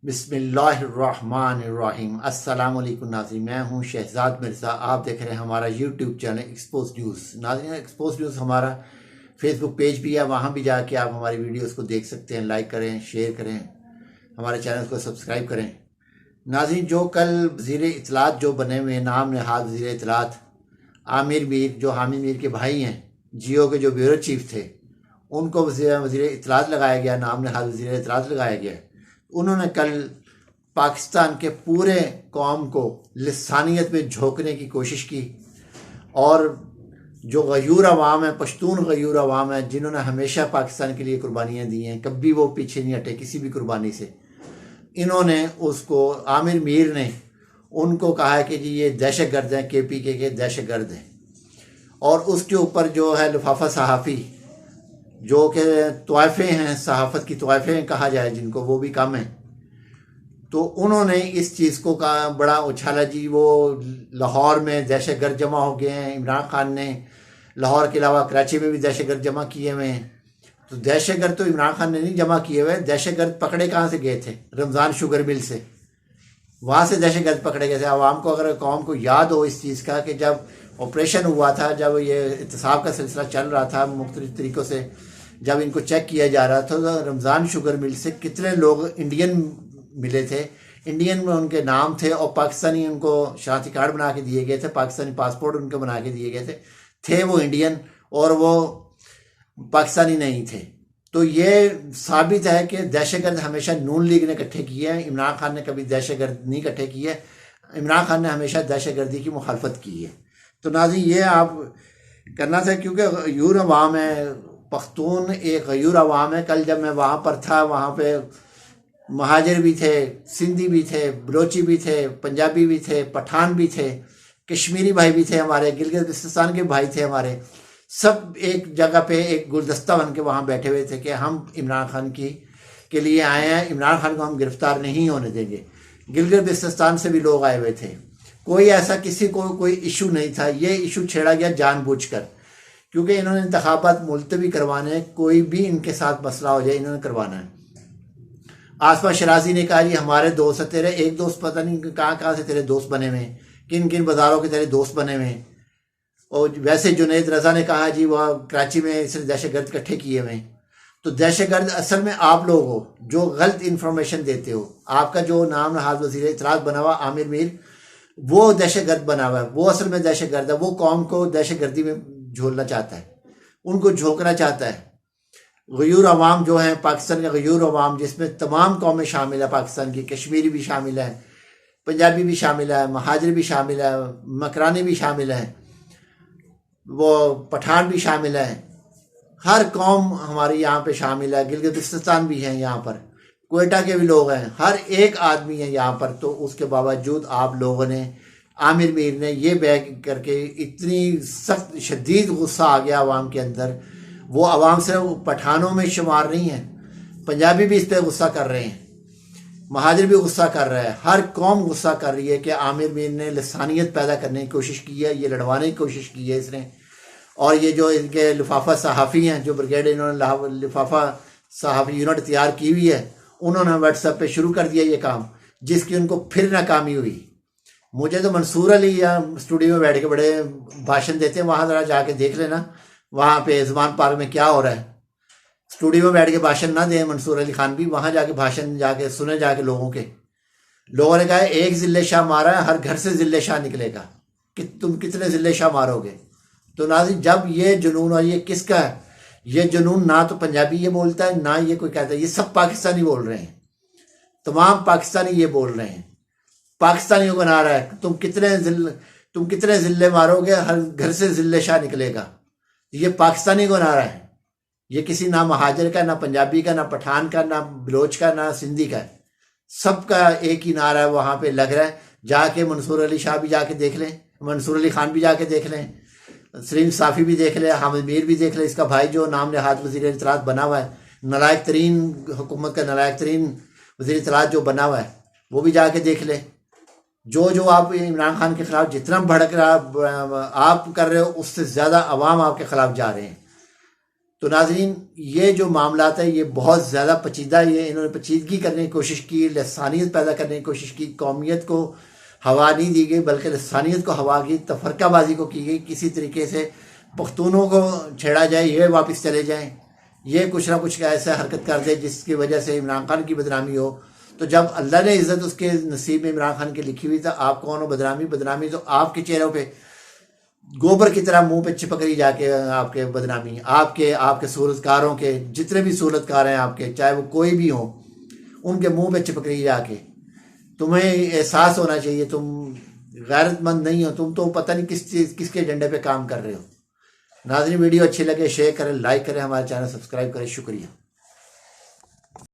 بسم اللہ الرحمن الرحیم۔ السلام علیکم ناظرین، میں ہوں شہزاد مرزا، آپ دیکھ رہے ہیں ہمارا یوٹیوب چینل ایکسپوز نیوز۔ ناظرین، ایکسپوز نیوز ہمارا فیس بک پیج بھی ہے، وہاں بھی جا کے آپ ہماری ویڈیوز کو دیکھ سکتے ہیں، لائک کریں، شیئر کریں، ہمارے چینل کو سبسکرائب کریں۔ ناظرین، جو کل وزیر اطلاعات جو بنے ہوئے نام نہاد وزیر اطلاعات عامر میر، جو حامد میر کے بھائی ہیں، جیو کے جو بیورو چیف تھے، ان کو وزیر اطلاعات لگایا گیا، نام نہاد وزیر اطلاعات لگایا گیا۔ انہوں نے کل پاکستان کے پورے قوم کو لسانیت میں جھونکنے کی کوشش کی، اور جو غیور عوام ہیں، پشتون غیور عوام ہیں، جنہوں نے ہمیشہ پاکستان کے لیے قربانیاں دی ہیں، کبھی وہ پیچھے نہیں ہٹے کسی بھی قربانی سے، انہوں نے اس کو عامر میر نے ان کو کہا کہ جی یہ دہشت گرد ہیں، کے پی کے دہشت گرد ہیں، اور اس کے اوپر جو ہے لفافہ صحافی جو کہ طائفے ہیں، صحافت کی طائفے کہا جائے جن کو، وہ بھی کم ہیں، تو انہوں نے اس چیز کو کہا، بڑا اچھالا جی وہ لاہور میں دہشت گرد جمع ہو گئے ہیں، عمران خان نے لاہور کے علاوہ کراچی میں بھی دہشت گرد جمع کیے ہوئے ہیں۔ تو دہشت گرد تو عمران خان نے نہیں جمع کیے ہوئے، دہشت گرد پکڑے کہاں سے گئے تھے؟ رمضان شوگر مل سے، وہاں سے دہشت گرد پکڑے گئے تھے۔ عوام کو، اگر قوم کو یاد ہو اس چیز کا کہ جب آپریشن ہوا تھا، جب یہ احتساب کا سلسلہ چل رہا تھا، مختلف طریقوں سے جب ان کو چیک کیا جا رہا تھا، تو رمضان شوگر مل سے کتنے لوگ انڈین ملے تھے، انڈین میں ان کے نام تھے، اور پاکستانی ان کو شناختی کارڈ بنا کے دیے گئے تھے، پاکستانی پاسپورٹ ان کو بنا کے دیے گئے تھے وہ انڈین، اور وہ پاکستانی نہیں تھے۔ تو یہ ثابت ہے کہ دہشت گرد ہمیشہ نون لیگ نے اکٹھے کیے ہیں، عمران خان نے کبھی دہشت گرد نہیں اکٹھے کیے، عمران خان نے ہمیشہ دہشت گردی کی مخالفت کی ہے۔ تو ناظرین، یہ آپ کرنا تھا، کیونکہ غیور عوام ہے، پختون ایک غیور عوام ہے۔ کل جب میں وہاں پر تھا، وہاں پہ مہاجر بھی تھے، سندھی بھی تھے، بلوچی بھی تھے، پنجابی بھی تھے، پٹھان بھی تھے، کشمیری بھائی بھی تھے، ہمارے گلگت بلتستان کے بھائی تھے ہمارے، سب ایک جگہ پہ ایک گلدستہ بن کے وہاں بیٹھے ہوئے تھے کہ ہم عمران خان کے لیے آئے ہیں، عمران خان کو ہم گرفتار نہیں ہونے دیں گے۔ گلگت بلتستان سے بھی لوگ آئے ہوئے تھے، کوئی ایسا کسی کو کوئی ایشو نہیں تھا۔ یہ ایشو چھیڑا گیا جان بوجھ کر، کیونکہ انہوں نے انتخابات ملتوی کروانے ہیں، کوئی بھی ان کے ساتھ مسئلہ ہو جائے انہوں نے کروانا ہے۔ آسما شرازی نے کہا جی ہمارے دوست ہیں، تیرے ایک دوست پتہ نہیں کہاں سے تیرے دوست بنے ہوئے ہیں، کن کن بازاروں کے تیرے دوست بنے ہوئے ہیں۔ اور ویسے جنید رضا نے کہا جی وہ کراچی میں اس نے دہشت گرد اکٹھے کیے ہوئے ہیں۔ تو دہشت گرد اصل میں آپ لوگ ہو جو غلط انفارمیشن دیتے ہو۔ آپ کا جو نام نہاد وزیر اطلاعات بنا ہوا عامر میر، وہ دہشت گرد بنا ہوا ہے، وہ اصل میں دہشت گرد ہے، وہ قوم کو دہشت گردی میں جھولنا چاہتا ہے، ان کو جھونکنا چاہتا ہے۔ غیور عوام جو ہیں، پاکستان کے غیور عوام، جس میں تمام قومیں شامل ہیں، پاکستان کی کشمیری بھی شامل ہیں، پنجابی بھی شامل ہے، مہاجر بھی شامل ہے، مکرانی بھی شامل ہیں، وہ پٹھان بھی شامل ہیں، ہر قوم ہماری یہاں پہ شامل ہے، گلگت بلتستان بھی ہیں یہاں پر، کوئٹہ کے بھی لوگ ہیں، ہر ایک آدمی ہے یہاں پر۔ تو اس کے باوجود آپ لوگوں نے، عامر میر نے یہ بیگ کر کے، اتنی سخت شدید غصہ آ گیا عوام کے اندر، وہ عوام سے پٹھانوں میں شمار نہیں ہیں، پنجابی بھی اس پہ غصہ کر رہے ہیں، مہاجر بھی غصہ کر رہا ہے، ہر قوم غصہ کر رہی ہے کہ عامر میر نے لسانیت پیدا کرنے کی کوشش کی ہے، یہ لڑوانے کی کوشش کی ہے اس نے۔ اور یہ جو ان کے لفافہ صحافی ہیں، جو بریگیڈ انہوں نے لفافہ صحافی یونٹ تیار کی ہوئی ہے، انہوں نے واٹس ایپ پہ شروع کر دیا یہ کام، جس کی ان کو پھر ناکامی ہوئی۔ مجھے تو منصور علی یا اسٹوڈیو میں بیٹھ کے بڑے بھاشن دیتے ہیں، وہاں ذرا جا کے دیکھ لینا وہاں پہ زمان پارک میں کیا ہو رہا ہے۔ اسٹوڈیو میں بیٹھ کے بھاشن نہ دیں منصور علی خان بھی، وہاں جا کے بھاشن جا کے سنیں، جا کے لوگوں نے کہا ایک ذلے شاہ مارا ہے، ہر گھر سے ذلے شاہ نکلے گا، کہ تم کتنے ذلے شاہ مارو گے۔ تو ناظرین، جب یہ جنون، اور یہ کس کا ہے یہ جنون؟ نہ تو پنجابی یہ بولتا ہے، نہ یہ کوئی کہتا ہے، یہ سب پاکستانی بول رہے ہیں، تمام پاکستانی یہ بول رہے ہیں، پاکستانیوں کو نعرہ ہے تم کتنے ذلے مارو گے، ہر گھر سے ذلے شاہ نکلے گا۔ یہ پاکستانی کو نعرہ ہے، یہ کسی نہ مہاجر کا، نہ پنجابی کا، نہ پٹھان کا، نہ بلوچ کا، نہ سندھی کا ہے، سب کا ایک ہی نعرہ ہے، وہاں پہ لگ رہا ہے۔ جا کے منصور علی شاہ بھی جا کے دیکھ لیں، منصور علی خان بھی جا کے دیکھ لیں، سلیم صافی بھی دیکھ لیں، حامد میر بھی دیکھ لیں، اس کا بھائی جو نام نہاد وزیر اطلاعات بنا ہوا ہے، نالائق ترین حکومت کا نالائق ترین وزیر اطلاعات جو بنا ہوا ہے، وہ بھی جا کے دیکھ لیں۔ جو آپ عمران خان کے خلاف جتنا بھڑک رہا آپ کر رہے ہو، اس سے زیادہ عوام آپ کے خلاف جا رہے ہیں۔ تو ناظرین یہ جو معاملات ہیں یہ بہت زیادہ پیچیدہ، یہ انہوں نے پیچیدگی کرنے کی کوشش کی، لسانیت پیدا کرنے کی کوشش کی، قومیت کو ہوا نہیں دی گئی بلکہ لسانیت کو ہوا کی، تفرقہ بازی کو کی گئی، کسی طریقے سے پختونوں کو چھیڑا جائے، یہ واپس چلے جائیں، یہ کچھ نہ کچھ ایسا حرکت کر دے جس کی وجہ سے عمران خان کی بدنامی ہو۔ تو جب اللہ نے عزت اس کے نصیب میں عمران خان کی لکھی ہوئی تھا، آپ کون ہو؟ بدنامی تو آپ کے چہروں پہ گوبر کی طرح منہ پہ چپک رہی جا کے آپ کے بدنامی، آپ کے صورتکاروں کے، جتنے بھی صورتکار ہیں آپ کے، چاہے وہ کوئی بھی ہوں، ان کے منہ پہ چپک رہی جا کے۔ تمہیں احساس ہونا چاہیے تم غیرت مند نہیں ہو، تم تو پتہ نہیں کس کے ایجنڈے پہ کام کر رہے ہو۔ ناظرین ویڈیو اچھی لگے شیئر کریں، لائک کریں، ہمارے چینل سبسکرائب کریں، شکریہ۔